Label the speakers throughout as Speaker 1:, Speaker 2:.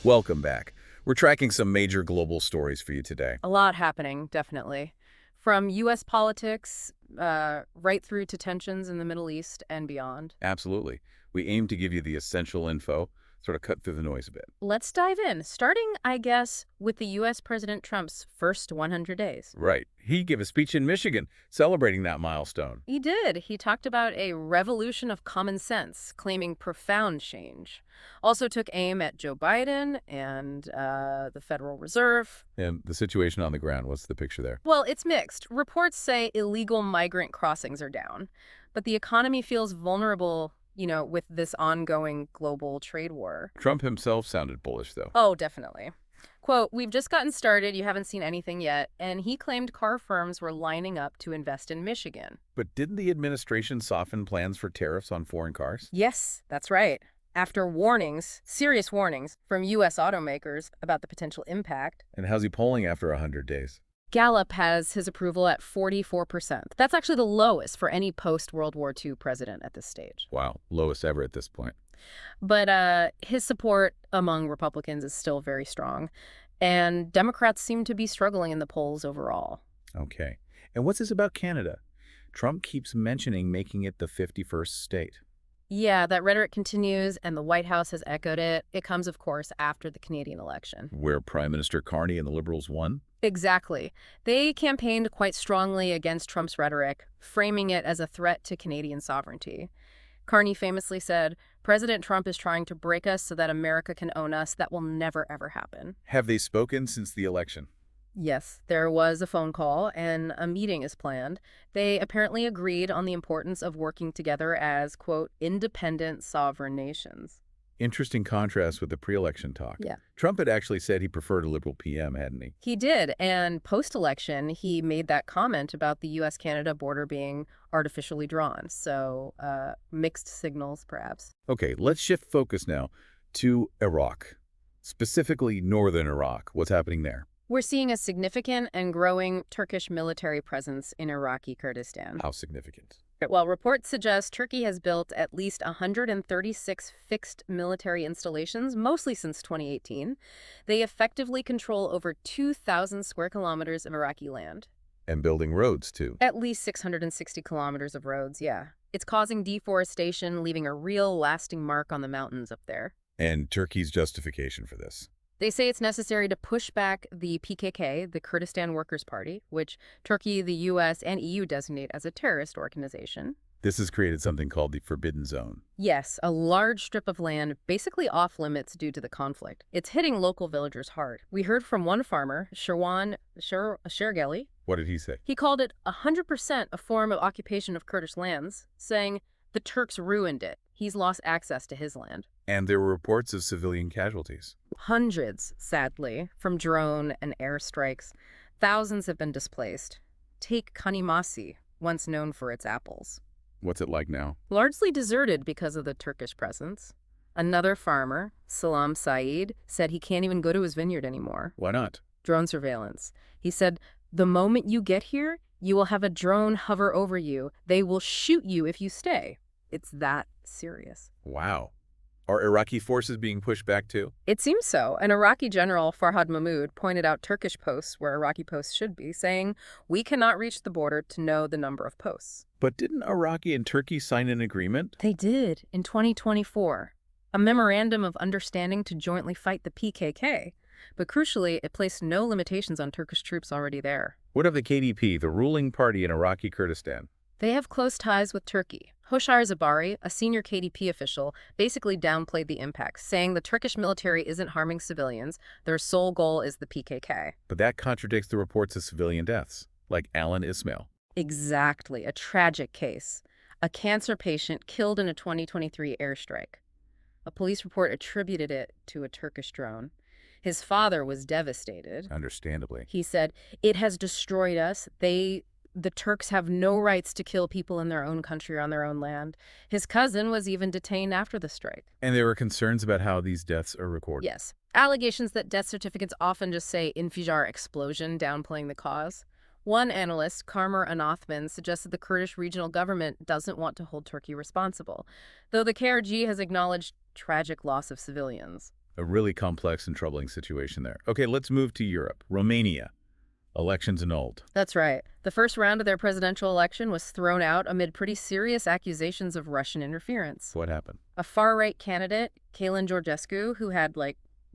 Speaker 1: Welcome back. We're tracking some major global stories for you today.
Speaker 2: A lot happening, definitely. From U.S. politics right through to tensions in the Middle East and beyond.
Speaker 1: Absolutely. We aim to give you the essential info, sort of cut through the noise a bit.
Speaker 2: Let's dive in, starting, I guess, with the U.S. President Trump's first 100 days.
Speaker 1: Right. He gave a speech in Michigan celebrating that milestone.
Speaker 2: He did. He talked about a revolution of common sense, claiming profound change. Also took aim at Joe Biden and the Federal Reserve.
Speaker 1: And the situation on the ground, what's the picture there?
Speaker 2: Well, it's mixed. Reports say illegal migrant crossings are down, but the economy feels vulnerable, with this ongoing global trade war.
Speaker 1: Trump himself sounded bullish, though.
Speaker 2: Oh, definitely. Quote, "We've just gotten started. You haven't seen anything yet." And he claimed car firms were lining up to invest in Michigan.
Speaker 1: But didn't the administration soften plans for tariffs on foreign cars?
Speaker 2: Yes, that's right. After warnings, serious warnings, from U.S. automakers about the potential impact.
Speaker 1: And how's he polling after 100 days?
Speaker 2: Gallup has his approval at 44%. That's actually the lowest for any post-World War II president at this stage.
Speaker 1: Wow, lowest ever at this point.
Speaker 2: But his support among Republicans is still very strong, and Democrats seem to be struggling in the polls overall.
Speaker 1: Okay. And what's this about Canada? Trump keeps mentioning making it the 51st state.
Speaker 2: Yeah, that rhetoric continues, and the White House has echoed it. It comes, of course, after the Canadian election.
Speaker 1: Where Prime Minister Carney and the Liberals won?
Speaker 2: Exactly. They campaigned quite strongly against Trump's rhetoric, framing it as a threat to Canadian sovereignty. Carney famously said, "President Trump is trying to break us so that America can own us. That will never, ever happen."
Speaker 1: Have they spoken since the election?
Speaker 2: Yes, there was a phone call and a meeting is planned. They apparently agreed on the importance of working together as, quote, independent sovereign nations.
Speaker 1: Interesting contrast with the pre-election talk.
Speaker 2: Yeah.
Speaker 1: Trump had actually said he preferred a liberal PM, hadn't he?
Speaker 2: He did, and post-election, he made that comment about the U.S.-Canada border being artificially drawn. So, mixed signals, perhaps.
Speaker 1: Okay, let's shift focus now to Iraq, specifically northern Iraq. What's happening there?
Speaker 2: We're seeing a significant and growing Turkish military presence in Iraqi Kurdistan.
Speaker 1: How significant?
Speaker 2: Well, reports suggest Turkey has built at least 136 fixed military installations, mostly since 2018. They effectively control over 2,000 square kilometers of Iraqi land.
Speaker 1: And building roads, too.
Speaker 2: At least 660 kilometers of roads, yeah. It's causing deforestation, leaving a real lasting mark on the mountains up there.
Speaker 1: And Turkey's justification for this?
Speaker 2: They say it's necessary to push back the PKK, the Kurdistan Workers' Party, which Turkey, the U.S., and EU designate as a terrorist organization.
Speaker 1: This has created something called the Forbidden Zone.
Speaker 2: Yes, a large strip of land basically off limits due to the conflict. It's hitting local villagers hard. We heard from one farmer, Sherwan Shergeli.
Speaker 1: What did he say?
Speaker 2: He called it 100% a form of occupation of Kurdish lands, saying the Turks ruined it. He's lost access to his land.
Speaker 1: And there were reports of civilian casualties.
Speaker 2: Hundreds, sadly, from drone and airstrikes. Thousands have been displaced. Take Kanimasi, once known for its apples.
Speaker 1: What's it like now?
Speaker 2: Largely deserted because of the Turkish presence. Another farmer, Salam Saeed, said he can't even go to his vineyard anymore.
Speaker 1: Why not?
Speaker 2: Drone surveillance. He said, "The moment you get here, you will have a drone hover over you. They will shoot you if you stay." It's that serious.
Speaker 1: Wow. Are Iraqi forces being pushed back too?
Speaker 2: It seems so. An Iraqi general, Farhad Mahmoud, pointed out Turkish posts where Iraqi posts should be, saying, "We cannot reach the border to know the number of posts."
Speaker 1: But didn't Iraqi and Turkey sign an agreement?
Speaker 2: They did, in 2024. A memorandum of understanding to jointly fight the PKK. But crucially, it placed no limitations on Turkish troops already there.
Speaker 1: What of the KDP, the ruling party in Iraqi Kurdistan?
Speaker 2: They have close ties with Turkey. Hoshar Zabari, a senior KDP official, basically downplayed the impacts, saying the Turkish military isn't harming civilians. Their sole goal is the PKK.
Speaker 1: But that contradicts the reports of civilian deaths, like Alan Ismail.
Speaker 2: Exactly, a tragic case. A cancer patient killed in a 2023 airstrike. A police report attributed it to a Turkish drone. His father was devastated.
Speaker 1: Understandably.
Speaker 2: He said, "It has destroyed us. The Turks have no rights to kill people in their own country or on their own land." His cousin was even detained after the strike.
Speaker 1: And there were concerns about how these deaths are recorded.
Speaker 2: Yes. Allegations that death certificates often just say infijar explosion, downplaying the cause. One analyst, Karmer Anathman, suggested the Kurdish regional government doesn't want to hold Turkey responsible, though the KRG has acknowledged tragic loss of civilians.
Speaker 1: A really complex and troubling situation there. Okay, let's move to Europe. Romania. Elections annulled.
Speaker 2: That's right. The first round of their presidential election was thrown out amid pretty serious accusations of Russian interference.
Speaker 1: What happened?
Speaker 2: A far-right candidate, Kalin Georgescu, who had,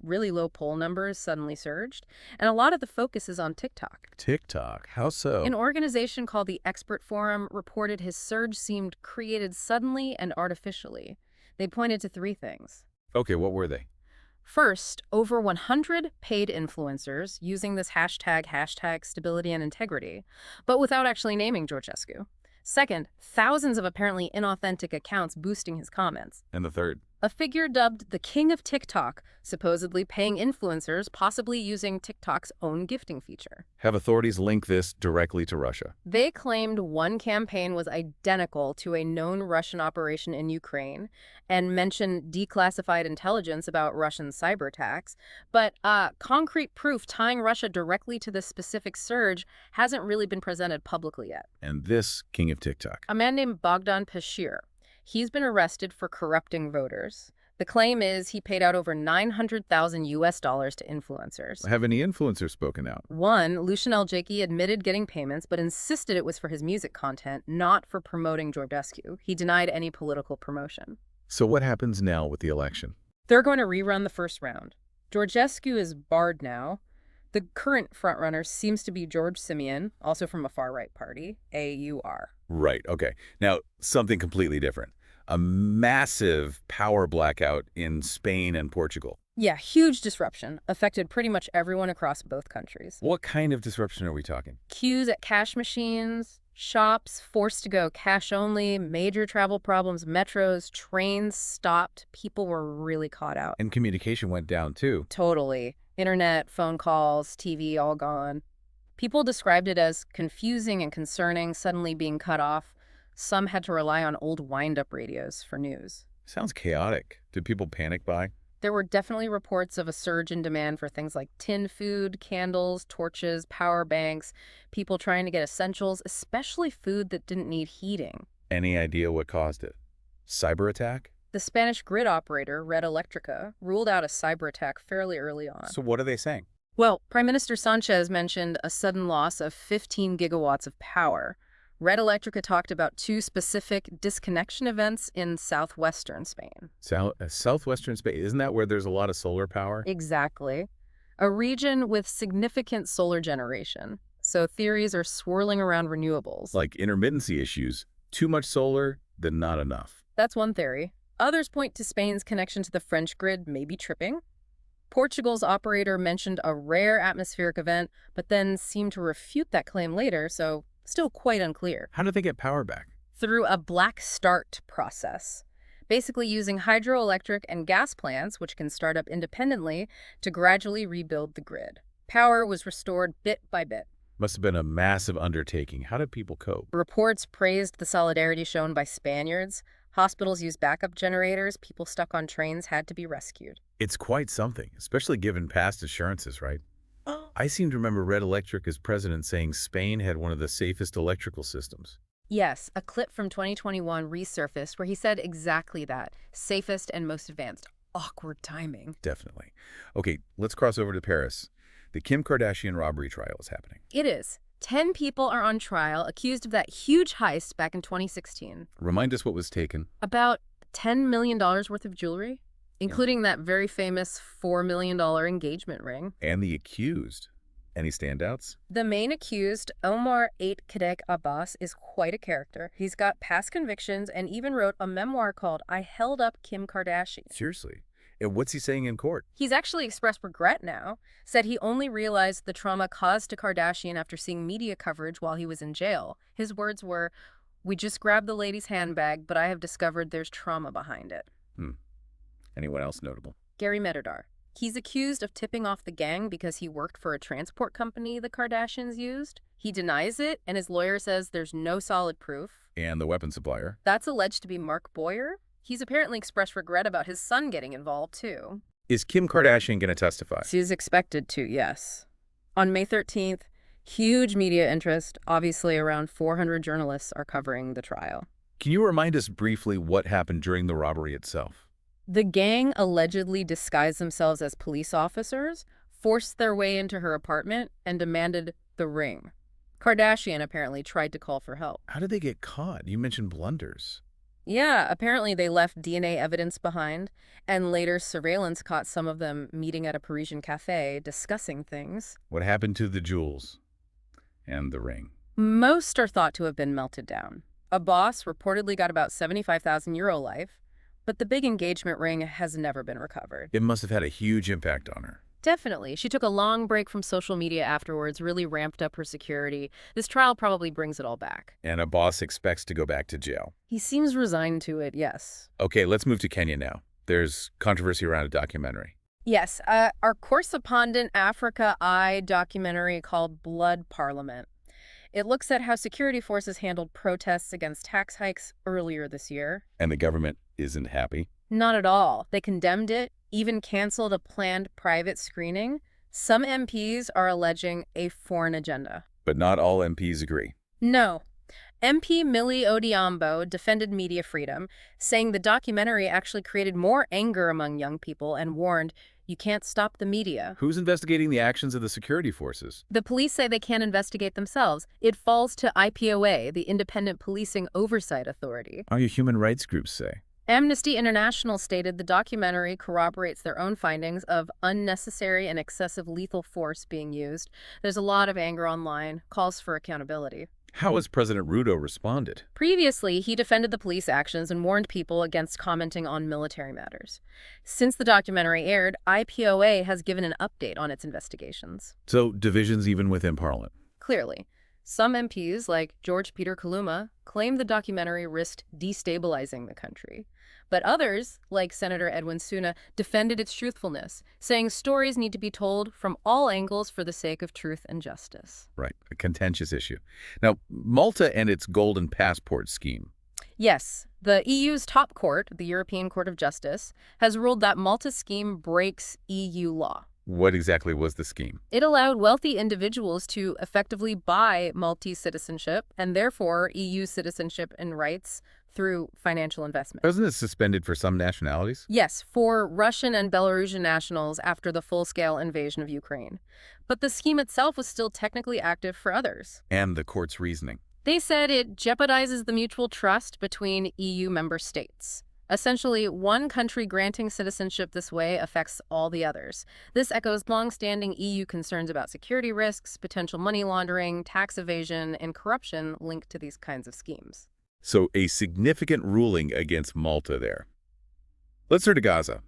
Speaker 2: really low poll numbers, suddenly surged. And a lot of the focus is on TikTok.
Speaker 1: TikTok. How so?
Speaker 2: An organization called the Expert Forum reported his surge seemed created suddenly and artificially. They pointed to three things.
Speaker 1: Okay, what were they?
Speaker 2: First, over 100 paid influencers using this hashtag stability and integrity, but without actually naming Georgescu. Second, thousands of apparently inauthentic accounts boosting his comments.
Speaker 1: And the third?
Speaker 2: A figure dubbed the King of TikTok, supposedly paying influencers, possibly using TikTok's own gifting feature.
Speaker 1: Have authorities link this directly to Russia?
Speaker 2: They claimed one campaign was identical to a known Russian operation in Ukraine and mentioned declassified intelligence about Russian cyber attacks, but concrete proof tying Russia directly to this specific surge hasn't really been presented publicly yet.
Speaker 1: And this King of TikTok?
Speaker 2: A man named Bogdan Pashir. He's been arrested for corrupting voters. The claim is he paid out over $900,000 to influencers.
Speaker 1: Have any influencers spoken out?
Speaker 2: One, Lucian Aljaki, admitted getting payments, but insisted it was for his music content, not for promoting Georgescu. He denied any political promotion.
Speaker 1: So what happens now with the election?
Speaker 2: They're going to rerun the first round. Georgescu is barred now. The current frontrunner seems to be George Simeon, also from a far-right party, AUR.
Speaker 1: Right, okay. Now, something completely different. A massive power blackout in Spain and Portugal.
Speaker 2: Yeah, huge disruption. Affected pretty much everyone across both countries.
Speaker 1: What kind of disruption are we talking?
Speaker 2: Queues at cash machines, shops forced to go cash only, major travel problems, metros, trains stopped. People were really caught out.
Speaker 1: And communication went down, too.
Speaker 2: Totally. Internet, phone calls, TV, all gone. People described it as confusing and concerning, suddenly being cut off. Some had to rely on old wind-up radios for news.
Speaker 1: Sounds chaotic. Did people panic buy?
Speaker 2: There were definitely reports of a surge in demand for things like tin food, candles, torches, power banks, people trying to get essentials, especially food that didn't need heating.
Speaker 1: Any idea what caused it? Cyber attack?
Speaker 2: The Spanish grid operator, Red Electrica, ruled out a cyber attack fairly early on.
Speaker 1: So what are they saying?
Speaker 2: Well, Prime Minister Sanchez mentioned a sudden loss of 15 gigawatts of power. Red Electrica talked about two specific disconnection events in southwestern Spain.
Speaker 1: Southwestern Spain, isn't that where there's a lot of solar power?
Speaker 2: Exactly. A region with significant solar generation. So theories are swirling around renewables.
Speaker 1: Like intermittency issues. Too much solar, then not enough.
Speaker 2: That's one theory. Others point to Spain's connection to the French grid maybe tripping. Portugal's operator mentioned a rare atmospheric event, but then seemed to refute that claim later, so still quite unclear.
Speaker 1: How did they get power back?
Speaker 2: Through a black start process, basically using hydroelectric and gas plants, which can start up independently, to gradually rebuild the grid. Power was restored bit by bit.
Speaker 1: Must have been a massive undertaking. How did people cope?
Speaker 2: Reports praised the solidarity shown by Spaniards. Hospitals used backup generators. People stuck on trains had to be rescued.
Speaker 1: It's quite something, especially given past assurances, right? I seem to remember Red Electrica's president saying Spain had one of the safest electrical systems.
Speaker 2: Yes, a clip from 2021 resurfaced where he said exactly that. Safest and most advanced. Awkward timing.
Speaker 1: Definitely. Okay, let's cross over to Paris. The Kim Kardashian robbery trial is happening.
Speaker 2: It is. 10 people are on trial accused of that huge heist back in 2016.
Speaker 1: Remind us what was taken.
Speaker 2: About $10 million worth of jewelry, including that very famous $4 million engagement ring.
Speaker 1: And the accused. Any standouts?
Speaker 2: The main accused, Omar Kadek Abbas, is quite a character. He's got past convictions and even wrote a memoir called I Held Up Kim Kardashian.
Speaker 1: Seriously? And what's he saying in court?
Speaker 2: He's actually expressed regret now, said he only realized the trauma caused to Kardashian after seeing media coverage while he was in jail. His words were, "We just grabbed the lady's handbag, but I have discovered there's trauma behind it."
Speaker 1: Anyone else notable?
Speaker 2: Gary Medardar. He's accused of tipping off the gang because he worked for a transport company the Kardashians used. He denies it, and his lawyer says there's no solid proof.
Speaker 1: And the weapon supplier?
Speaker 2: That's alleged to be Mark Boyer. He's apparently expressed regret about his son getting involved, too.
Speaker 1: Is Kim Kardashian going to testify?
Speaker 2: She's expected to, yes. On May 13th, huge media interest. Obviously, around 400 journalists are covering the trial.
Speaker 1: Can you remind us briefly what happened during the robbery itself?
Speaker 2: The gang allegedly disguised themselves as police officers, forced their way into her apartment, and demanded the ring. Kardashian apparently tried to call for help.
Speaker 1: How did they get caught? You mentioned blunders.
Speaker 2: Yeah, apparently they left DNA evidence behind, and later surveillance caught some of them meeting at a Parisian cafe discussing things.
Speaker 1: What happened to the jewels and the ring?
Speaker 2: Most are thought to have been melted down. A boss reportedly got about 75,000 euro life, but the big engagement ring has never been recovered.
Speaker 1: It must have had a huge impact on her.
Speaker 2: Definitely. She took a long break from social media afterwards, really ramped up her security. This trial probably brings it all back.
Speaker 1: And a boss expects to go back to jail.
Speaker 2: He seems resigned to it, yes.
Speaker 1: Okay, let's move to Kenya now. There's controversy around a documentary.
Speaker 2: Yes, our correspondent Africa Eye documentary called Blood Parliament. It looks at how security forces handled protests against tax hikes earlier this year.
Speaker 1: And the government isn't happy.
Speaker 2: Not at all. They condemned it, even canceled a planned private screening. Some MPs are alleging a foreign agenda.
Speaker 1: But not all MPs agree.
Speaker 2: No. MP Millie Odhiambo defended media freedom, saying the documentary actually created more anger among young people and warned, you can't stop the media.
Speaker 1: Who's investigating the actions of the security forces?
Speaker 2: The police say they can't investigate themselves. It falls to IPOA, the Independent Policing Oversight Authority.
Speaker 1: How do human rights groups say?
Speaker 2: Amnesty International stated the documentary corroborates their own findings of unnecessary and excessive lethal force being used. There's a lot of anger online, calls for accountability.
Speaker 1: How has President Ruto responded?
Speaker 2: Previously, he defended the police actions and warned people against commenting on military matters. Since the documentary aired, IPOA has given an update on its investigations.
Speaker 1: So, divisions even within Parliament.
Speaker 2: Clearly, some MPs, like George Peter Kaluma, claim the documentary risked destabilizing the country. But others, like Senator Edwin Suna, defended its truthfulness, saying stories need to be told from all angles for the sake of truth and justice.
Speaker 1: Right, a contentious issue. Now, Malta and its golden passport scheme.
Speaker 2: Yes, the EU's top court, the European Court of Justice, has ruled that Malta's scheme breaks EU law.
Speaker 1: What exactly was the scheme?
Speaker 2: It allowed wealthy individuals to effectively buy Maltese citizenship and therefore EU citizenship and rights through financial investment.
Speaker 1: Wasn't it suspended for some nationalities?
Speaker 2: Yes, for Russian and Belarusian nationals after the full-scale invasion of Ukraine. But the scheme itself was still technically active for others.
Speaker 1: And the court's reasoning.
Speaker 2: They said it jeopardizes the mutual trust between EU member states. Essentially, one country granting citizenship this way affects all the others. This echoes long-standing EU concerns about security risks, potential money laundering, tax evasion, and corruption linked to these kinds of schemes.
Speaker 1: So, a significant ruling against Malta there. Let's turn to Gaza.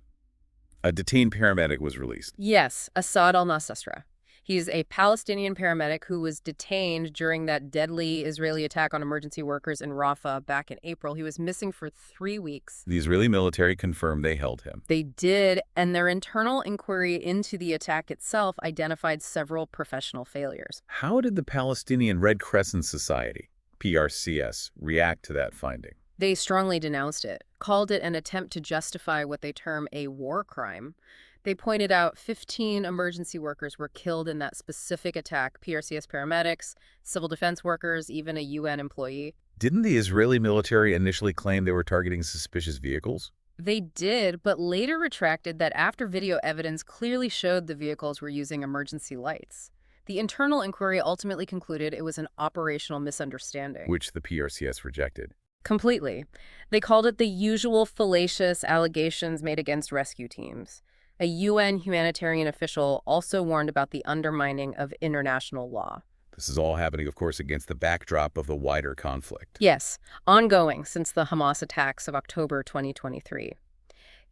Speaker 1: A detained paramedic was released.
Speaker 2: Yes, Assad al-Nasrallah. He's a Palestinian paramedic who was detained during that deadly Israeli attack on emergency workers in Rafah back in April. He was missing for 3 weeks.
Speaker 1: The Israeli military confirmed they held him.
Speaker 2: They did, and their internal inquiry into the attack itself identified several professional failures.
Speaker 1: How did the Palestinian Red Crescent Society, PRCS, react to that finding?
Speaker 2: They strongly denounced it, called it an attempt to justify what they term a war crime. They pointed out 15 emergency workers were killed in that specific attack, PRCS paramedics, civil defense workers, even a UN employee.
Speaker 1: Didn't the Israeli military initially claim they were targeting suspicious vehicles?
Speaker 2: They did, but later retracted that after video evidence clearly showed the vehicles were using emergency lights. The internal inquiry ultimately concluded it was an operational misunderstanding.
Speaker 1: Which the PRCS rejected.
Speaker 2: Completely. They called it the usual fallacious allegations made against rescue teams. A UN humanitarian official also warned about the undermining of international law.
Speaker 1: This is all happening, of course, against the backdrop of the wider conflict.
Speaker 2: Yes, ongoing since the Hamas attacks of October 2023.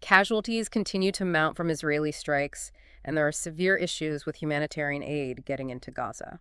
Speaker 2: Casualties continue to mount from Israeli strikes, and there are severe issues with humanitarian aid getting into Gaza.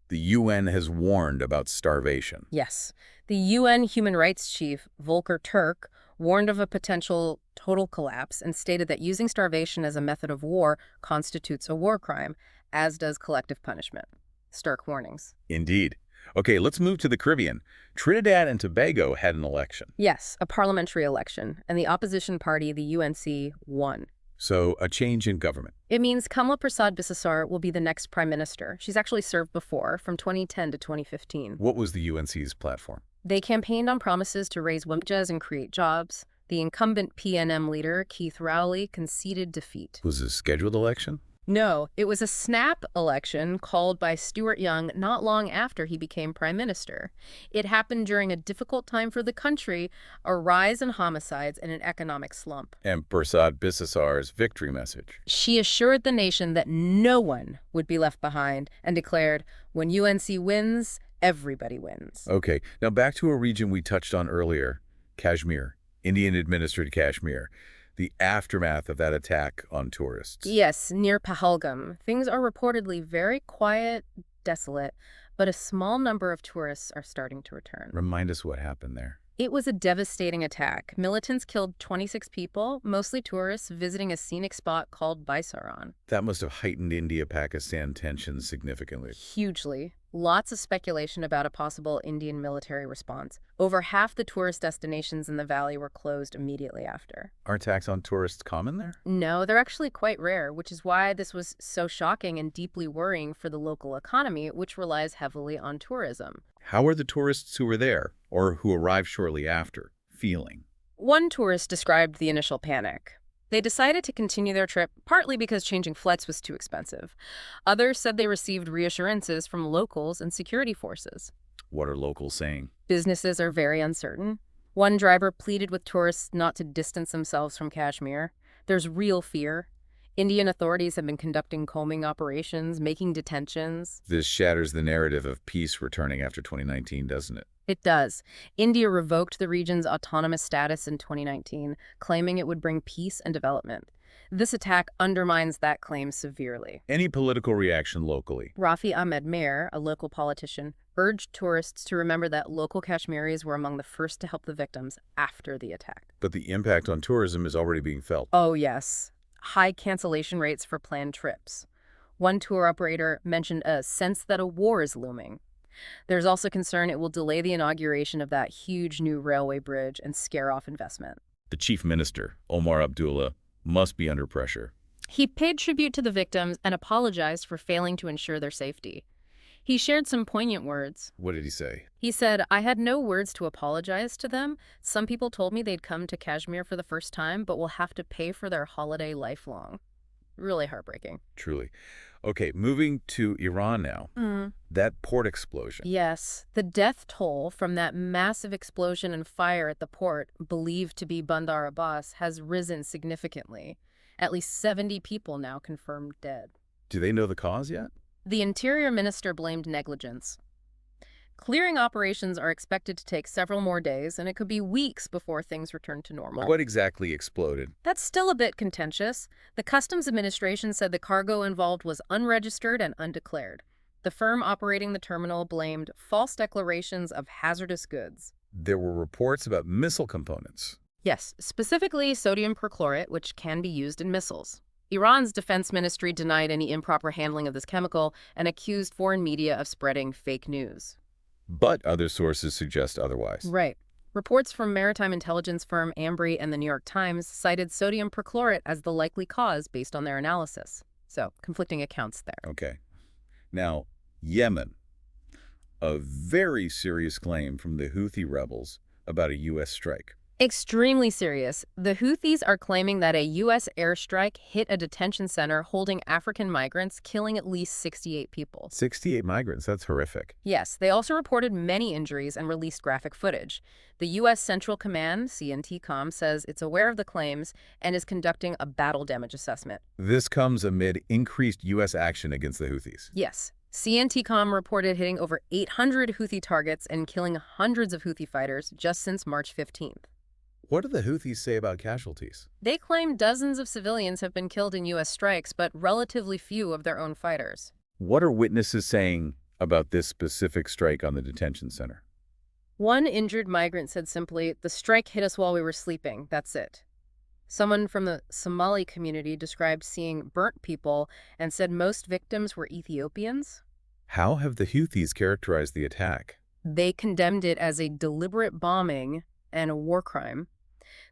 Speaker 1: The UN has warned about starvation.
Speaker 2: Yes. The UN Human Rights Chief, Volker Turk, warned of a potential total collapse and stated that using starvation as a method of war constitutes a war crime, as does collective punishment. Stark warnings.
Speaker 1: Indeed. Okay, let's move to the Caribbean. Trinidad and Tobago had an election.
Speaker 2: Yes, a parliamentary election, and the opposition party, the UNC, won.
Speaker 1: So, a change in government.
Speaker 2: It means Kamala Prasad-Bissessar will be the next prime minister. She's actually served before, from 2010 to 2015.
Speaker 1: What was the UNC's platform?
Speaker 2: They campaigned on promises to raise wages and create jobs. The incumbent PNM leader, Keith Rowley, conceded defeat.
Speaker 1: Was it a scheduled election?
Speaker 2: No, it was a snap election called by Stuart Young not long after he became prime minister. It happened during a difficult time for the country, a rise in homicides and an economic slump.
Speaker 1: And Prasad Bisasar's victory message.
Speaker 2: She assured the nation that no one would be left behind and declared, when UNC wins, everybody wins.
Speaker 1: Okay, now back to a region we touched on earlier, Kashmir, Indian-administered Kashmir. The aftermath of that attack on tourists.
Speaker 2: Yes, near Pahalgam. Things are reportedly very quiet, desolate, but a small number of tourists are starting to return.
Speaker 1: Remind us what happened there.
Speaker 2: It was a devastating attack. Militants killed 26 people, mostly tourists visiting a scenic spot called Baisaran.
Speaker 1: That must have heightened India-Pakistan tensions significantly.
Speaker 2: Hugely. Lots of speculation about a possible Indian military response. Over half the tourist destinations in the valley were closed immediately after.
Speaker 1: Are attacks on tourists common there?
Speaker 2: No, they're actually quite rare, which is why this was so shocking and deeply worrying for the local economy, which relies heavily on tourism.
Speaker 1: How are the tourists who were there, or who arrived shortly after, feeling?
Speaker 2: One tourist described the initial panic. They decided to continue their trip, partly because changing flights was too expensive. Others said they received reassurances from locals and security forces.
Speaker 1: What are locals saying?
Speaker 2: Businesses are very uncertain. One driver pleaded with tourists not to distance themselves from Kashmir. There's real fear. Indian authorities have been conducting combing operations, making detentions.
Speaker 1: This shatters the narrative of peace returning after 2019, doesn't it?
Speaker 2: It does. India revoked the region's autonomous status in 2019, claiming it would bring peace and development. This attack undermines that claim severely.
Speaker 1: Any political reaction locally?
Speaker 2: Rafi Ahmed Mir, a local politician, urged tourists to remember that local Kashmiris were among the first to help the victims after the attack.
Speaker 1: But the impact on tourism is already being felt.
Speaker 2: Oh, yes. High cancellation rates for planned trips. One tour operator mentioned a sense that a war is looming. There's also concern it will delay the inauguration of that huge new railway bridge and scare off investment.
Speaker 1: The chief minister, Omar Abdullah, must be under pressure.
Speaker 2: He paid tribute to the victims and apologized for failing to ensure their safety. He shared some poignant words.
Speaker 1: What did he say?
Speaker 2: He said, "I had no words to apologize to them. Some people told me they'd come to Kashmir for the first time, but will have to pay for their holiday lifelong." Really heartbreaking.
Speaker 1: Truly. Okay, moving to Iran now. That port explosion.
Speaker 2: Yes, the death toll from that massive explosion and fire at the port, believed to be Bandar Abbas, has risen significantly. At least 70 people now confirmed dead.
Speaker 1: Do they know the cause yet?
Speaker 2: The interior minister blamed negligence. Clearing operations are expected to take several more days, and it could be weeks before things return to normal.
Speaker 1: What exactly exploded?
Speaker 2: That's still a bit contentious. The Customs Administration said the cargo involved was unregistered and undeclared. The firm operating the terminal blamed false declarations of hazardous goods.
Speaker 1: There were reports about missile components.
Speaker 2: Yes, specifically sodium perchlorate, which can be used in missiles. Iran's defense ministry denied any improper handling of this chemical and accused foreign media of spreading fake news.
Speaker 1: But other sources suggest otherwise.
Speaker 2: Right. Reports from maritime intelligence firm Ambry and the New York Times cited sodium perchlorate as the likely cause based on their analysis. So, conflicting accounts there.
Speaker 1: Okay. Now, Yemen. A very serious claim from the Houthi rebels about a U.S. strike.
Speaker 2: Extremely serious. The Houthis are claiming that a U.S. airstrike hit a detention center holding African migrants, killing at least 68 people.
Speaker 1: 68 migrants, that's horrific.
Speaker 2: Yes, they also reported many injuries and released graphic footage. The U.S. Central Command, CNTCOM, says it's aware of the claims and is conducting a battle damage assessment.
Speaker 1: This comes amid increased U.S. action against the Houthis.
Speaker 2: Yes. CNTCOM reported hitting over 800 Houthi targets and killing hundreds of Houthi fighters just since March 15th.
Speaker 1: What do the Houthis say about casualties?
Speaker 2: They claim dozens of civilians have been killed in U.S. strikes, but relatively few of their own fighters.
Speaker 1: What are witnesses saying about this specific strike on the detention center?
Speaker 2: One injured migrant said simply, "The strike hit us while we were sleeping. That's it." Someone from the Somali community described seeing burnt people and said most victims were Ethiopians.
Speaker 1: How have the Houthis characterized the attack?
Speaker 2: They condemned it as a deliberate bombing and a war crime.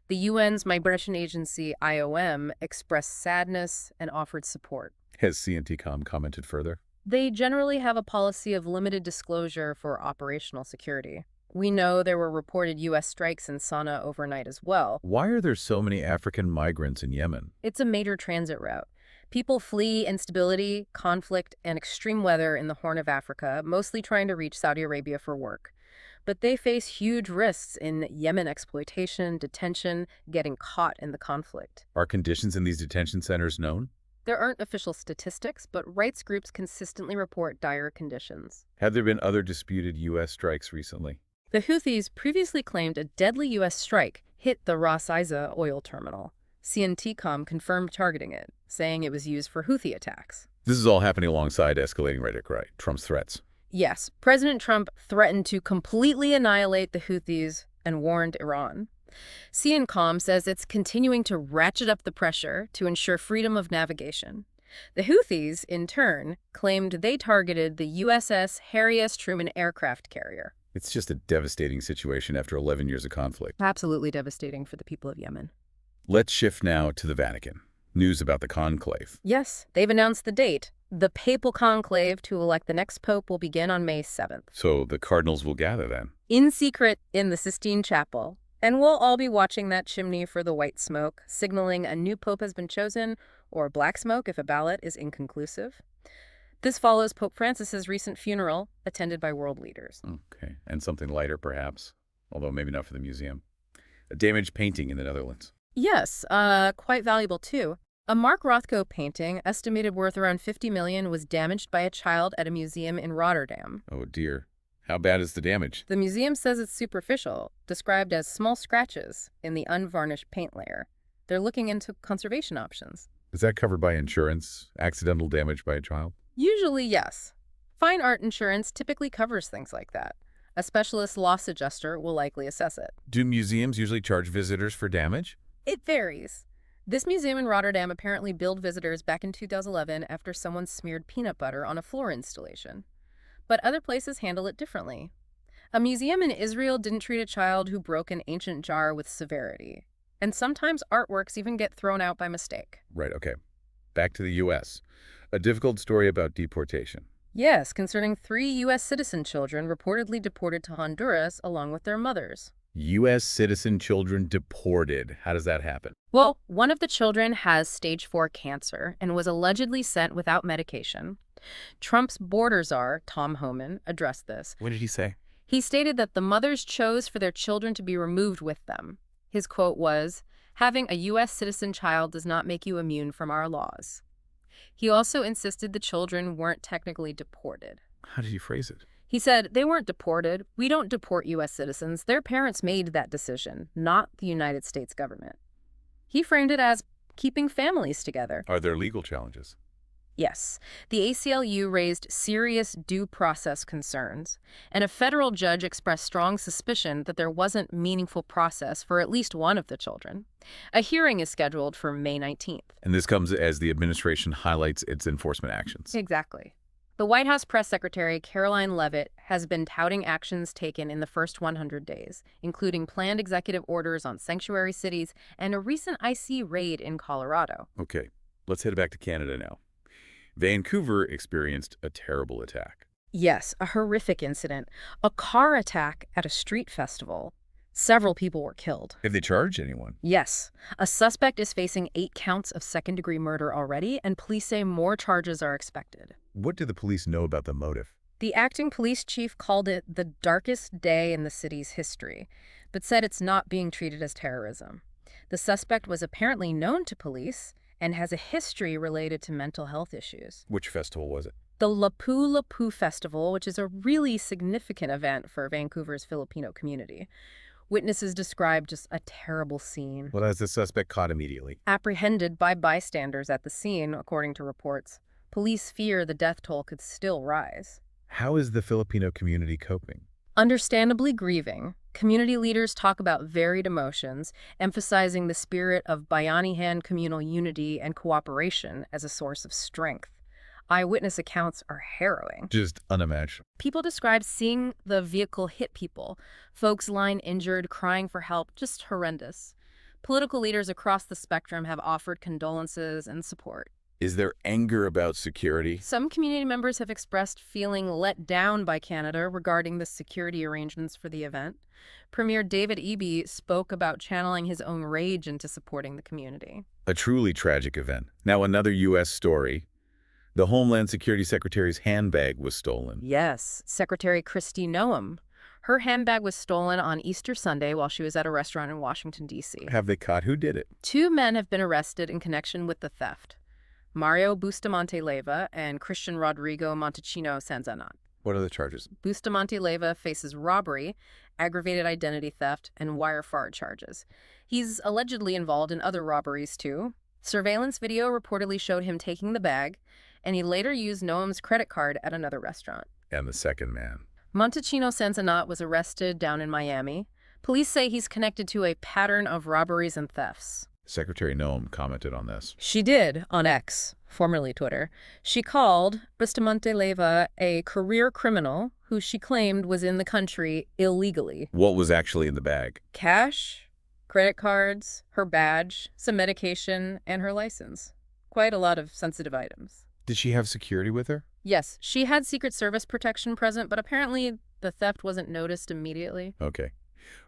Speaker 2: The UN's migration agency, IOM, expressed sadness and offered support.
Speaker 1: Has CNTCOM commented further?
Speaker 2: They generally have a policy of limited disclosure for operational security. We know there were reported U.S. strikes in Sana'a overnight as well.
Speaker 1: Why are there so many African migrants in Yemen?
Speaker 2: It's a major transit route. People flee instability, conflict, and extreme weather in the Horn of Africa, mostly trying to reach Saudi Arabia for work. But they face huge risks in Yemen exploitation, detention, getting caught in the conflict.
Speaker 1: Are conditions in these detention centers known?
Speaker 2: There aren't official statistics, but rights groups consistently report dire conditions.
Speaker 1: Have there been other disputed U.S. strikes recently?
Speaker 2: The Houthis previously claimed a deadly U.S. strike hit the Ras Isa oil terminal. CNTCOM confirmed targeting it, saying it was used for Houthi attacks.
Speaker 1: This is all happening alongside escalating rhetoric, right? Trump's threats.
Speaker 2: Yes, President Trump threatened to completely annihilate the Houthis and warned Iran. CNCOM says it's continuing to ratchet up the pressure to ensure freedom of navigation. The Houthis, in turn, claimed they targeted the USS Harry S. Truman aircraft carrier.
Speaker 1: It's just a devastating situation after 11 years of conflict.
Speaker 2: Absolutely devastating for the people of Yemen.
Speaker 1: Let's shift now to the Vatican. News about the conclave.
Speaker 2: Yes, they've announced the date. The papal conclave to elect the next pope will begin on May 7th.
Speaker 1: So the cardinals will gather then?
Speaker 2: In secret in the Sistine Chapel. And we'll all be watching that chimney for the white smoke, signaling a new pope has been chosen, or black smoke if a ballot is inconclusive. This follows Pope Francis's recent funeral, attended by world leaders.
Speaker 1: Okay, and something lighter perhaps, although maybe not for the museum. A damaged painting in the Netherlands.
Speaker 2: Yes, quite valuable too. A Mark Rothko painting, estimated worth around $50 million, was damaged by a child at a museum in Rotterdam.
Speaker 1: Oh dear. How bad is the damage?
Speaker 2: The museum says it's superficial, described as small scratches in the unvarnished paint layer. They're looking into conservation options.
Speaker 1: Is that covered by insurance? Accidental damage by a child?
Speaker 2: Usually, yes. Fine art insurance typically covers things like that. A specialist loss adjuster will likely assess it.
Speaker 1: Do museums usually charge visitors for damage?
Speaker 2: It varies. This museum in Rotterdam apparently billed visitors back in 2011 after someone smeared peanut butter on a floor installation. But other places handle it differently. A museum in Israel didn't treat a child who broke an ancient jar with severity. And sometimes artworks even get thrown out by mistake.
Speaker 1: Right, okay. Back to the U.S. A difficult story about deportation.
Speaker 2: Yes, concerning 3 U.S. citizen children reportedly deported to Honduras along with their mothers.
Speaker 1: U.S. citizen children deported. How does that happen?
Speaker 2: Well, one of the children has stage 4 cancer and was allegedly sent without medication. Trump's border czar, Tom Homan, addressed this.
Speaker 1: What did he say?
Speaker 2: He stated that the mothers chose for their children to be removed with them. His quote was, "Having a U.S. citizen child does not make you immune from our laws." He also insisted the children weren't technically deported.
Speaker 1: How did he phrase it?
Speaker 2: He said, "They weren't deported. We don't deport U.S. citizens. Their parents made that decision, not the United States government." He framed it as keeping families together.
Speaker 1: Are there legal challenges?
Speaker 2: Yes, the ACLU raised serious due process concerns, and a federal judge expressed strong suspicion that there wasn't meaningful process for at least one of the children. A hearing is scheduled for May 19th.
Speaker 1: And this comes as the administration highlights its enforcement actions.
Speaker 2: Exactly. The White House press secretary, Caroline Leavitt, has been touting actions taken in the first 100 days, including planned executive orders on sanctuary cities and a recent IC raid in Colorado.
Speaker 1: Okay, let's head back to Canada now. Vancouver experienced a terrible attack.
Speaker 2: Yes, a horrific incident. A car attack at a street festival. Several people were killed.
Speaker 1: Have they charged anyone?
Speaker 2: Yes. A suspect is facing 8 counts of second-degree murder already, and police say more charges are expected.
Speaker 1: What do the police know about the motive?
Speaker 2: The acting police chief called it the darkest day in the city's history, but said it's not being treated as terrorism. The suspect was apparently known to police and has a history related to mental health issues.
Speaker 1: Which festival was it?
Speaker 2: The Lapu Festival, which is a really significant event for Vancouver's Filipino community. Witnesses described just a terrible scene.
Speaker 1: Well, as the suspect caught immediately.
Speaker 2: Apprehended by bystanders at the scene, according to reports. Police fear the death toll could still rise.
Speaker 1: How is the Filipino community coping?
Speaker 2: Understandably grieving, community leaders talk about varied emotions, emphasizing the spirit of Bayanihan communal unity and cooperation as a source of strength. Eyewitness accounts are harrowing.
Speaker 1: Just unimaginable.
Speaker 2: People describe seeing the vehicle hit people, folks lying injured, crying for help, just horrendous. Political leaders across the spectrum have offered condolences and support.
Speaker 1: Is there anger about security?
Speaker 2: Some community members have expressed feeling let down by Canada regarding the security arrangements for the event. Premier David Eby spoke about channeling his own rage into supporting the community.
Speaker 1: A truly tragic event. Now another U.S. story. The Homeland Security Secretary's handbag was stolen.
Speaker 2: Yes, Secretary Kristi Noem. Her handbag was stolen on Easter Sunday while she was at a restaurant in Washington, D.C.
Speaker 1: Have they caught who did it?
Speaker 2: 2 men have been arrested in connection with the theft: Mario Bustamante Leyva and Christian Rodrigo Montechino Sanzanat.
Speaker 1: What are the charges?
Speaker 2: Bustamante Leyva faces robbery, aggravated identity theft, and wire fraud charges. He's allegedly involved in other robberies, too. Surveillance video reportedly showed him taking the bag, and he later used Noem's credit card at another restaurant.
Speaker 1: And the second man?
Speaker 2: Montechino Sanzanat was arrested down in Miami. Police say he's connected to a pattern of robberies and thefts.
Speaker 1: Secretary Noem commented on this.
Speaker 2: She did on X, formerly Twitter. She called Bustamante Leyva a career criminal who she claimed was in the country illegally.
Speaker 1: What was actually in the bag?
Speaker 2: Cash, credit cards, her badge, some medication, and her license. Quite a lot of sensitive items.
Speaker 1: Did she have security with her?
Speaker 2: Yes, she had Secret Service protection present, but apparently the theft wasn't noticed immediately.
Speaker 1: Okay.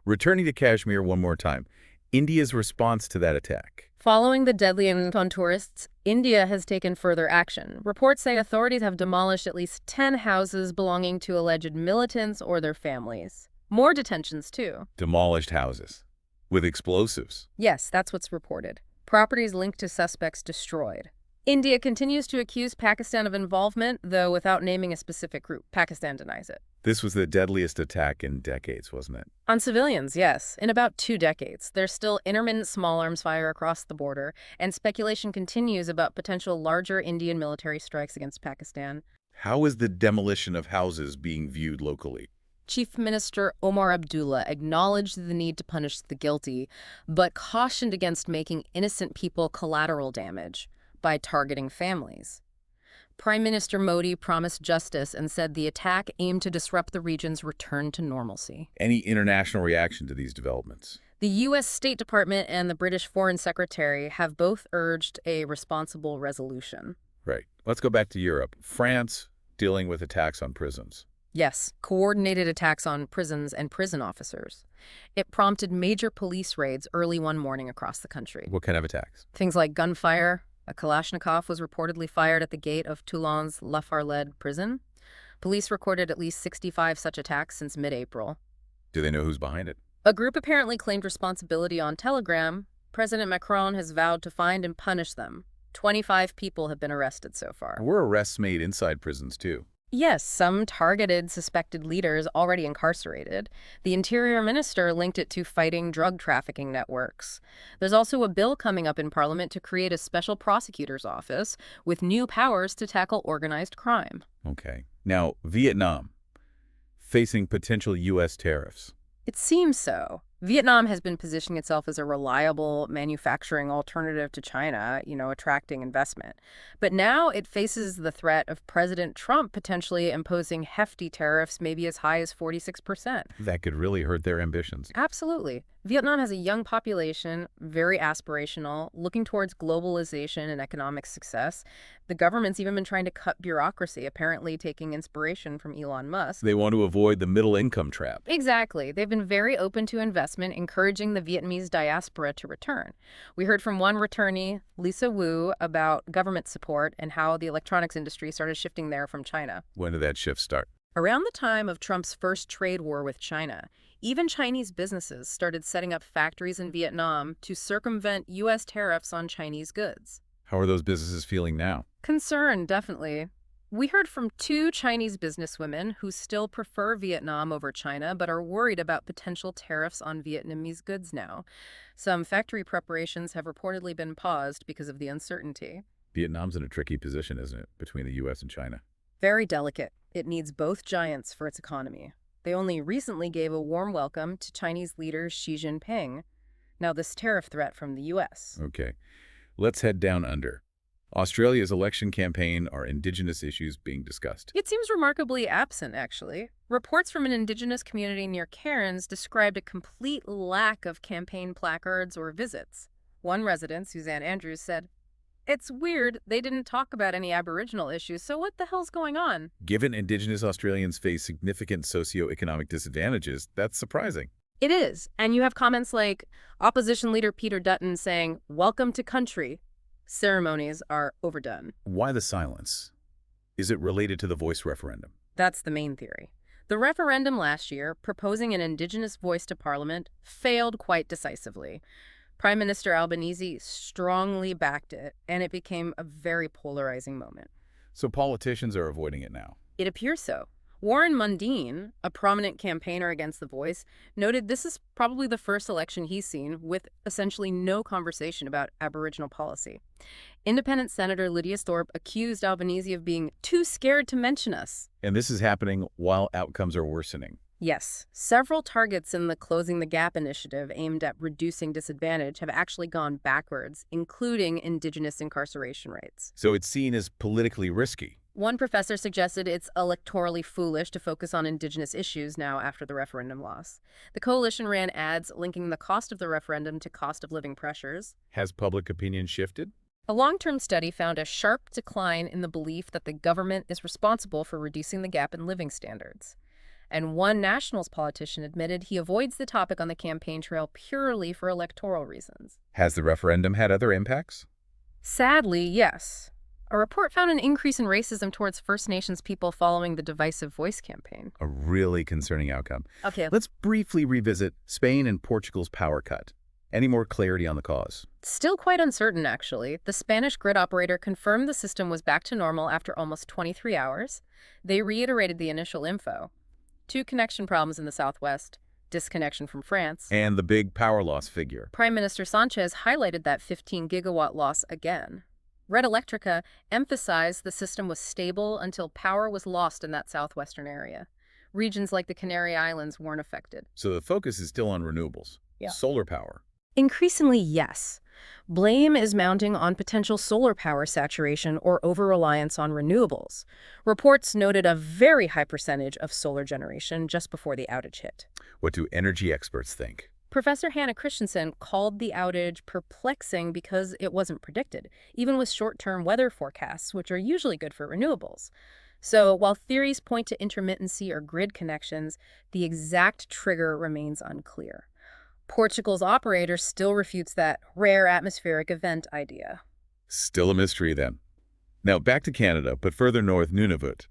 Speaker 1: Returning to Kashmir one more time. India's response to that attack.
Speaker 2: Following the deadly attack on tourists, India has taken further action. Reports say authorities have demolished at least 10 houses belonging to alleged militants or their families. More detentions, too.
Speaker 1: Demolished houses. With explosives.
Speaker 2: Yes, that's what's reported. Properties linked to suspects destroyed. India continues to accuse Pakistan of involvement, though without naming a specific group. Pakistan denies it.
Speaker 1: This was the deadliest attack in decades, wasn't it?
Speaker 2: On civilians, yes. In about 2 decades. There's still intermittent small arms fire across the border, and speculation continues about potential larger Indian military strikes against Pakistan.
Speaker 1: How is the demolition of houses being viewed locally?
Speaker 2: Chief Minister Omar Abdullah acknowledged the need to punish the guilty, but cautioned against making innocent people collateral damage by targeting families. Prime Minister Modi promised justice and said the attack aimed to disrupt the region's return to normalcy.
Speaker 1: Any international reaction to these developments?
Speaker 2: The U.S. State Department and the British Foreign Secretary have both urged a responsible resolution.
Speaker 1: Right. Let's go back to Europe. France dealing with attacks on prisons.
Speaker 2: Yes, coordinated attacks on prisons and prison officers. It prompted major police raids early one morning across the country.
Speaker 1: What kind of attacks?
Speaker 2: Things like gunfire. A Kalashnikov was reportedly fired at the gate of Toulon's La Farled prison. Police recorded at least 65 such attacks since mid-April.
Speaker 1: Do they know who's behind it?
Speaker 2: A group apparently claimed responsibility on Telegram. President Macron has vowed to find and punish them. 25 people have been arrested so far.
Speaker 1: Were arrests made inside prisons, too?
Speaker 2: Yes, some targeted suspected leaders already incarcerated. The Interior Minister linked it to fighting drug trafficking networks. There's also a bill coming up in Parliament to create a special prosecutor's office with new powers to tackle organized crime.
Speaker 1: Okay. Now, Vietnam, facing potential U.S. tariffs.
Speaker 2: It seems so. Vietnam has been positioning itself as a reliable manufacturing alternative to China, attracting investment. But now it faces the threat of President Trump potentially imposing hefty tariffs, maybe as high as 46%.
Speaker 1: That could really hurt their ambitions.
Speaker 2: Absolutely. Vietnam has a young population, very aspirational, looking towards globalization and economic success. The government's even been trying to cut bureaucracy, apparently taking inspiration from Elon Musk.
Speaker 1: They want to avoid the middle income trap.
Speaker 2: Exactly. They've been very open to investment, encouraging the Vietnamese diaspora to return. We heard from one returnee, Lisa Wu, about government support and how the electronics industry started shifting there from China.
Speaker 1: When did that shift start?
Speaker 2: Around the time of Trump's first trade war with China, even Chinese businesses started setting up factories in Vietnam to circumvent U.S. tariffs on Chinese goods.
Speaker 1: How are those businesses feeling now?
Speaker 2: Concerned, definitely. We heard from 2 Chinese businesswomen who still prefer Vietnam over China but are worried about potential tariffs on Vietnamese goods now. Some factory preparations have reportedly been paused because of the uncertainty.
Speaker 1: Vietnam's in a tricky position, isn't it, between the U.S. and China?
Speaker 2: Very delicate. It needs both giants for its economy. They only recently gave a warm welcome to Chinese leader Xi Jinping. Now this tariff threat from the U.S.
Speaker 1: Okay. Let's head down under. Australia's election campaign, are Indigenous issues being discussed?
Speaker 2: It seems remarkably absent, actually. Reports from an Indigenous community near Cairns described a complete lack of campaign placards or visits. One resident, Suzanne Andrews, said, It's weird. They didn't talk about any Aboriginal issues, so what the hell's going on?
Speaker 1: Given Indigenous Australians face significant socioeconomic disadvantages, that's surprising.
Speaker 2: It is. And you have comments like opposition leader Peter Dutton saying, "Welcome to country. Ceremonies are overdone."
Speaker 1: Why the silence? Is it related to the voice referendum?
Speaker 2: That's the main theory. The referendum last year, proposing an Indigenous voice to Parliament, failed quite decisively. Prime Minister Albanese strongly backed it, and it became a very polarizing moment.
Speaker 1: So politicians are avoiding it now.
Speaker 2: It appears so. Warren Mundine, a prominent campaigner against the voice, noted this is probably the first election he's seen with essentially no conversation about Aboriginal policy. Independent Senator Lydia Thorpe accused Albanese of being too scared to mention us.
Speaker 1: And this is happening while outcomes are worsening.
Speaker 2: Yes, several targets in the Closing the Gap initiative aimed at reducing disadvantage have actually gone backwards, including Indigenous incarceration rates.
Speaker 1: So it's seen as politically risky.
Speaker 2: One professor suggested it's electorally foolish to focus on Indigenous issues now after the referendum loss. The coalition ran ads linking the cost of the referendum to cost of living pressures.
Speaker 1: Has public opinion shifted?
Speaker 2: A long-term study found a sharp decline in the belief that the government is responsible for reducing the gap in living standards. And one Nationals politician admitted he avoids the topic on the campaign trail purely for electoral reasons.
Speaker 1: Has the referendum had other impacts?
Speaker 2: Sadly, yes. A report found an increase in racism towards First Nations people following the divisive voice campaign.
Speaker 1: A really concerning outcome.
Speaker 2: Okay.
Speaker 1: Let's briefly revisit Spain and Portugal's power cut. Any more clarity on the cause?
Speaker 2: Still quite uncertain, actually. The Spanish grid operator confirmed the system was back to normal after almost 23 hours. They reiterated the initial info. 2 connection problems in the southwest, disconnection from France.
Speaker 1: And the big power loss figure.
Speaker 2: Prime Minister Sanchez highlighted that 15-gigawatt loss again. Red Electrica emphasized the system was stable until power was lost in that southwestern area. Regions like the Canary Islands weren't affected.
Speaker 1: So the focus is still on renewables.
Speaker 2: Yeah.
Speaker 1: Solar power.
Speaker 2: Increasingly, yes. Blame is mounting on potential solar power saturation or over-reliance on renewables. Reports noted a very high percentage of solar generation just before the outage hit.
Speaker 1: What do energy experts think?
Speaker 2: Professor Hannah Christensen called the outage perplexing because it wasn't predicted, even with short-term weather forecasts, which are usually good for renewables. So while theories point to intermittency or grid connections, the exact trigger remains unclear. Portugal's operator still refutes that rare atmospheric event idea.
Speaker 1: Still a mystery then. Now back to Canada, but further north, Nunavut.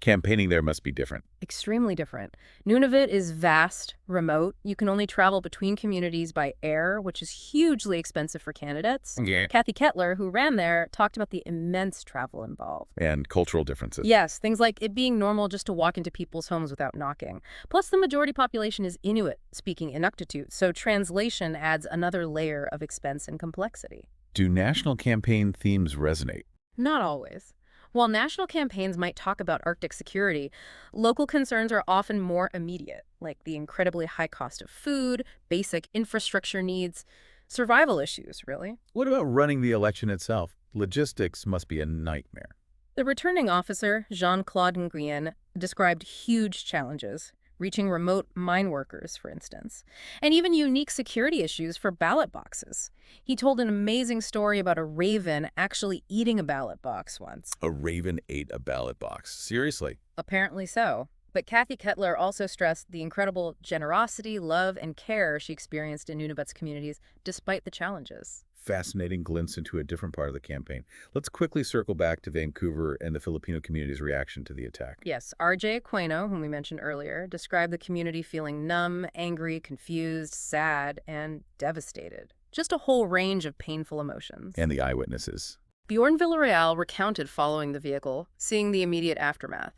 Speaker 1: Campaigning there must be different.
Speaker 2: Extremely different. Nunavut is vast, remote. You can only travel between communities by air, which is hugely expensive for candidates.
Speaker 1: Yeah.
Speaker 2: Kathy Kettler, who ran there, talked about the immense travel involved.
Speaker 1: And cultural differences.
Speaker 2: Yes, things like it being normal just to walk into people's homes without knocking. Plus, the majority population is Inuit, speaking Inuktitut, so translation adds another layer of expense and complexity.
Speaker 1: Do national campaign themes resonate?
Speaker 2: Not always. While national campaigns might talk about Arctic security, local concerns are often more immediate, like the incredibly high cost of food, basic infrastructure needs, survival issues, really.
Speaker 1: What about running the election itself? Logistics must be a nightmare.
Speaker 2: The returning officer, Jean-Claude Nguyen, described huge challenges, reaching remote mine workers, for instance, and even unique security issues for ballot boxes. He told an amazing story about a raven actually eating a ballot box once.
Speaker 1: A raven ate a ballot box. Seriously?
Speaker 2: Apparently so. But Kathy Kettler also stressed the incredible generosity, love, and care she experienced in Nunavut's communities despite the challenges.
Speaker 1: Fascinating glimpse into a different part of the campaign. Let's quickly circle back to Vancouver and the Filipino community's reaction to the attack.
Speaker 2: Yes, R.J. Aquino, whom we mentioned earlier, described the community feeling numb, angry, confused, sad, and devastated. Just a whole range of painful emotions.
Speaker 1: And the eyewitnesses.
Speaker 2: Bjorn Villarreal recounted following the vehicle, seeing the immediate aftermath.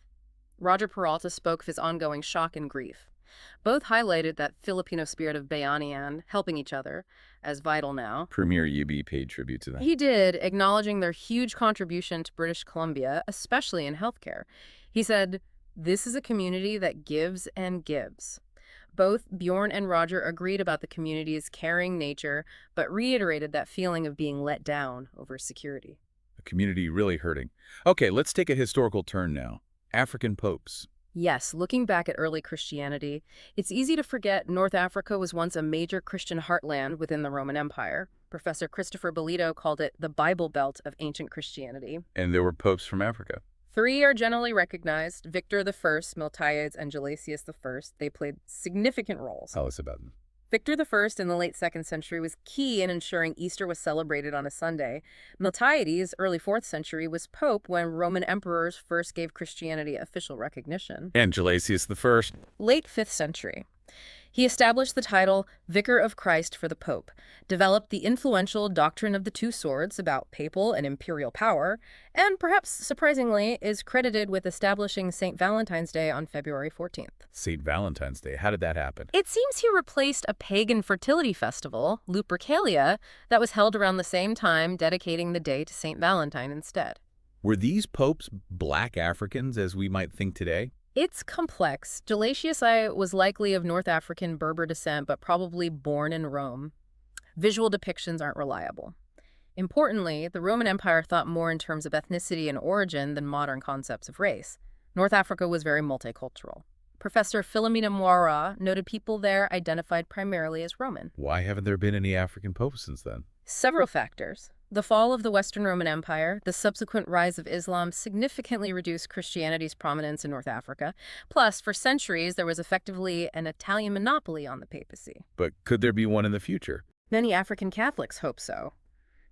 Speaker 2: Roger Peralta spoke of his ongoing shock and grief. Both highlighted that Filipino spirit of bayanihan, helping each other, as vital now.
Speaker 1: Premier Yubi paid tribute to them.
Speaker 2: He did, acknowledging their huge contribution to British Columbia, especially in healthcare. He said, "This is a community that gives and gives." Both Bjorn and Roger agreed about the community's caring nature, but reiterated that feeling of being let down over security.
Speaker 1: A community really hurting. Okay, let's take a historical turn now. African popes.
Speaker 2: Yes, looking back at early Christianity, it's easy to forget North Africa was once a major Christian heartland within the Roman Empire. Professor Christopher Bolito called it the Bible Belt of ancient Christianity.
Speaker 1: And there were popes from Africa.
Speaker 2: Three are generally recognized: Victor I, Miltiades, and Gelasius I. They played significant roles.
Speaker 1: Tell us about them.
Speaker 2: Victor I in the late 2nd century was key in ensuring Easter was celebrated on a Sunday. Miltiades, early 4th century, was pope when Roman emperors first gave Christianity official recognition.
Speaker 1: And Gelasius I.
Speaker 2: Late 5th century. He established the title Vicar of Christ for the Pope, developed the influential doctrine of the two swords about papal and imperial power, and perhaps surprisingly is credited with establishing St. Valentine's Day on February 14th.
Speaker 1: St. Valentine's Day. How did that happen?
Speaker 2: It seems he replaced a pagan fertility festival, Lupercalia, that was held around the same time, dedicating the day to St. Valentine instead.
Speaker 1: Were these popes black Africans as we might think today?
Speaker 2: It's complex. Gelasius I was likely of North African Berber descent, but probably born in Rome. Visual depictions aren't reliable. Importantly, the Roman Empire thought more in terms of ethnicity and origin than modern concepts of race. North Africa was very multicultural. Professor Philomena Moira noted people there identified primarily as Roman.
Speaker 1: Why haven't there been any African popes since then?
Speaker 2: Several factors. The fall of the Western Roman Empire, the subsequent rise of Islam significantly reduced Christianity's prominence in North Africa. Plus, for centuries, there was effectively an Italian monopoly on the papacy.
Speaker 1: But could there be one in the future?
Speaker 2: Many African Catholics hope so.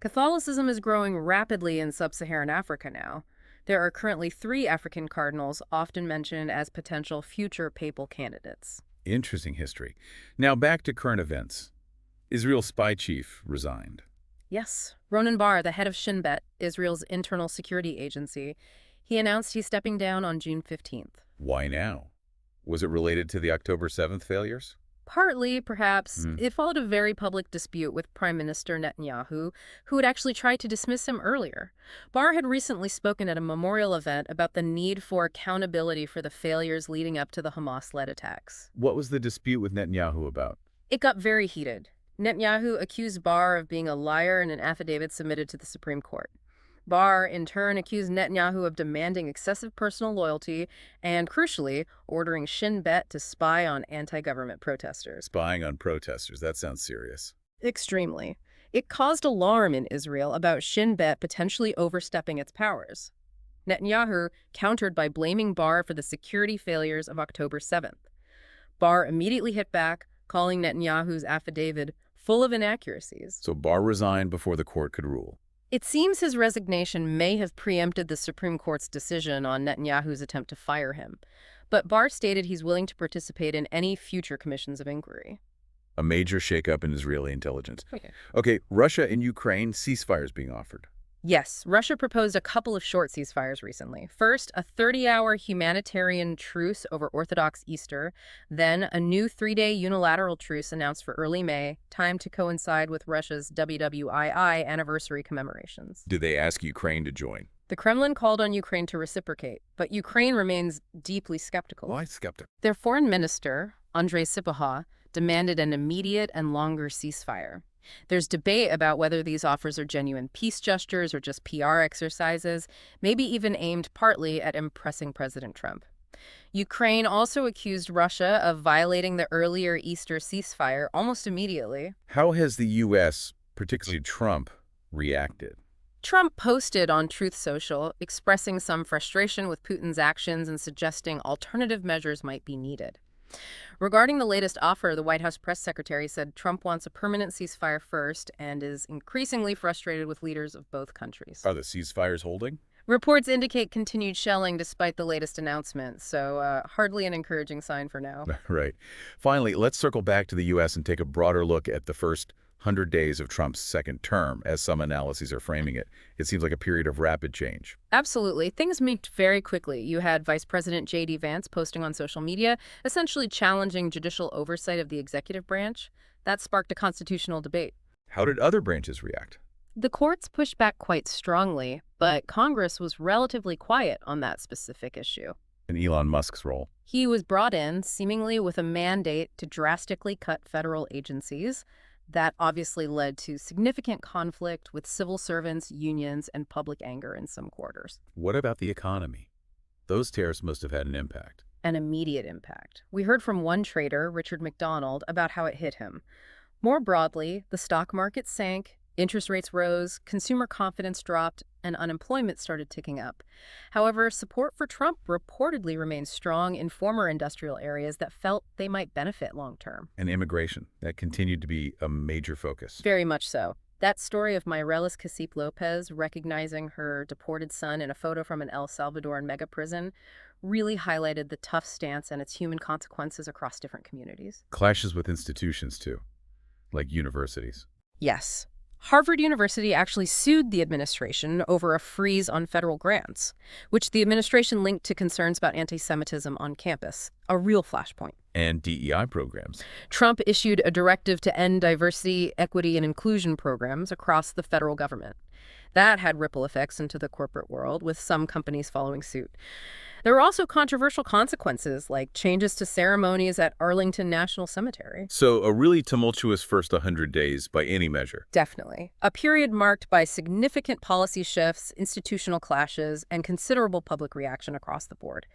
Speaker 2: Catholicism is growing rapidly in sub-Saharan Africa now. There are currently 3 African cardinals often mentioned as potential future papal candidates.
Speaker 1: Interesting history. Now back to current events. Israel's spy chief resigned.
Speaker 2: Yes, Ronan Bar, the head of Shin Bet, Israel's internal security agency, he announced he's stepping down on June 15th.
Speaker 1: Why now? Was it related to the October 7th failures?
Speaker 2: Partly, perhaps. It followed a very public dispute with Prime Minister Netanyahu, who had actually tried to dismiss him earlier. Bar had recently spoken at a memorial event about the need for accountability for the failures leading up to the Hamas-led attacks.
Speaker 1: What was the dispute with Netanyahu about?
Speaker 2: It got very heated. Netanyahu accused Bar of being a liar in an affidavit submitted to the Supreme Court. Bar, in turn, accused Netanyahu of demanding excessive personal loyalty and, crucially, ordering Shin Bet to spy on anti-government protesters.
Speaker 1: Spying on protesters. That sounds serious.
Speaker 2: Extremely. It caused alarm in Israel about Shin Bet potentially overstepping its powers. Netanyahu countered by blaming Bar for the security failures of October 7th. Bar immediately hit back, calling Netanyahu's affidavit full of inaccuracies.
Speaker 1: So Bar resigned before the court could rule.
Speaker 2: It seems his resignation may have preempted the Supreme Court's decision on Netanyahu's attempt to fire him. But Bar stated he's willing to participate in any future commissions of inquiry.
Speaker 1: A major shakeup in Israeli intelligence.
Speaker 2: Okay.
Speaker 1: Okay, Russia and Ukraine, ceasefires being offered.
Speaker 2: Yes, Russia proposed a couple of short ceasefires recently. First, a 30-hour humanitarian truce over Orthodox Easter, then a new 3-day unilateral truce announced for early May, timed to coincide with Russia's WWII anniversary commemorations.
Speaker 1: Did they ask Ukraine to join?
Speaker 2: The Kremlin called on Ukraine to reciprocate, but Ukraine remains deeply skeptical.
Speaker 1: Why skeptic?
Speaker 2: Their foreign minister, Andrei Sybiha, demanded an immediate and longer ceasefire. There's debate about whether these offers are genuine peace gestures or just PR exercises, maybe even aimed partly at impressing President Trump. Ukraine also accused Russia of violating the earlier Easter ceasefire almost immediately.
Speaker 1: How has the U.S., particularly Trump, reacted?
Speaker 2: Trump posted on Truth Social, expressing some frustration with Putin's actions and suggesting alternative measures might be needed. Regarding the latest offer, the White House press secretary said Trump wants a permanent ceasefire first and is increasingly frustrated with leaders of both countries.
Speaker 1: Are the ceasefires holding?
Speaker 2: Reports indicate continued shelling despite the latest announcement, so hardly an encouraging sign for now.
Speaker 1: Right. Finally, let's circle back to the U.S. and take a broader look at the first 100 days of Trump's second term, as some analyses are framing it. It seems like a period of rapid change.
Speaker 2: Absolutely. Things moved very quickly. You had Vice President J.D. Vance posting on social media, essentially challenging judicial oversight of the executive branch. That sparked a constitutional debate.
Speaker 1: How did other branches react?
Speaker 2: The courts pushed back quite strongly, but Congress was relatively quiet on that specific issue.
Speaker 1: And Elon Musk's role?
Speaker 2: He was brought in, seemingly with a mandate to drastically cut federal agencies. That obviously led to significant conflict with civil servants, unions, and public anger in some quarters.
Speaker 1: What about the economy? Those tariffs must have had an impact.
Speaker 2: an immediate impact. We heard from one trader, Richard McDonald, about how it hit him. More broadly, the stock market sank, interest rates rose, consumer confidence dropped, and unemployment started ticking up. However, support for Trump reportedly remains strong in former industrial areas that felt they might benefit long term.
Speaker 1: And immigration, that continued to be a major focus.
Speaker 2: Very much so. That story of Myrelis Casip Lopez recognizing her deported son in a photo from an El Salvadoran mega prison really highlighted the tough stance and its human consequences across different communities.
Speaker 1: Clashes with institutions, too, like universities.
Speaker 2: Yes. Harvard University actually sued the administration over a freeze on federal grants, which the administration linked to concerns about anti-Semitism on campus, a real flashpoint.
Speaker 1: And DEI programs.
Speaker 2: Trump issued a directive to end diversity, equity, and inclusion programs across the federal government. That had ripple effects into the corporate world, with some companies following suit. There were also controversial consequences, like changes to ceremonies at Arlington National Cemetery.
Speaker 1: So a really tumultuous first 100 days by any measure.
Speaker 2: Definitely. A period marked by significant policy shifts, institutional clashes, and considerable public reaction across the board.